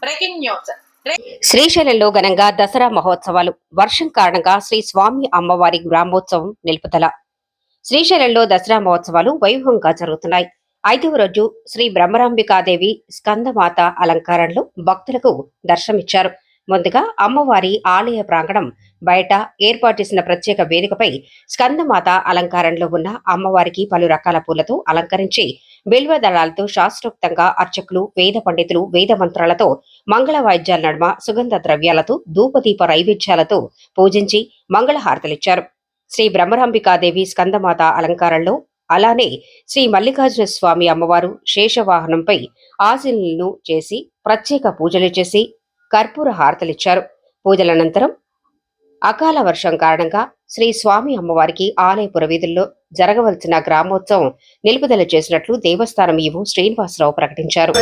Breaking news. శ్రీశైలంలో ఘనంగా దసరా మహోత్సవాలు. వర్షం కారణంగా శ్రీ స్వామి అమ్మవారి గ్రామోత్సవం నిలుపుదల. శ్రీశైలంలో దసరా మహోత్సవాలు వైభవంగా జరుగుతున్నాయి. 5వ రోజు శ్రీ బ్రహ్మరాంబికాదేవి స్కందమాత అలంకారంలో భక్తులకు దర్శనమిచ్చారు. ముందుగా అమ్మవారి ఆలయ ప్రాంగణం బయట ఏర్పాటు చేసిన ప్రత్యేక వేదికపై స్కందమాత అలంకారంలో ఉన్న అమ్మవారికి పలు రకాల పూలతో అలంకరించి బిల్వదళాలతో శాస్త్రోక్తంగా అర్చకులు, వేద పండితులు వేద మంత్రాలతో మంగళ వాయిద్యాల నడుమ సుగంధ ద్రవ్యాలతో ధూపదీప నైవేద్యాలతో పూజించి మంగళహారతలిచ్చారు. శ్రీ బ్రహ్మరాంబికాదేవి స్కందమాత అలంకారంలో అలానే శ్రీ మల్లికార్జున స్వామి అమ్మవారు శేషవాహనంపై ఆశీనులను చేసి ప్రత్యేక పూజలు చేసి కర్పూర హారతలిచ్చారు. పూజల అనంతరం అకాల వర్షం కారణంగా శ్రీ స్వామి అమ్మవారికి ఆలయ పురవీధుల్లో జరగవలసిన గ్రామోత్సవం నిలుపుదల చేసినట్లు దేవస్థానం ఈవో శ్రీనివాసరావు ప్రకటించారు.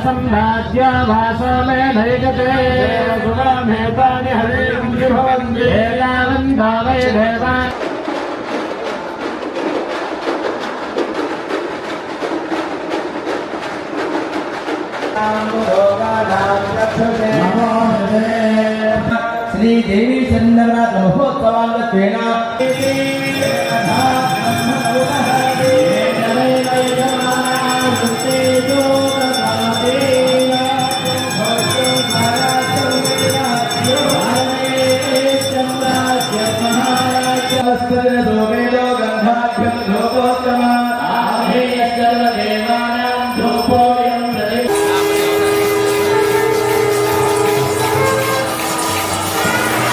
साम्राज्य वासो में नैकते गुणमेतानि हरे भवन्ति एलानन्दा वै देवा श्री देवी चंद्रनाथ महोत्सवान् वेदो गंधाभ्यं लोकोत्तम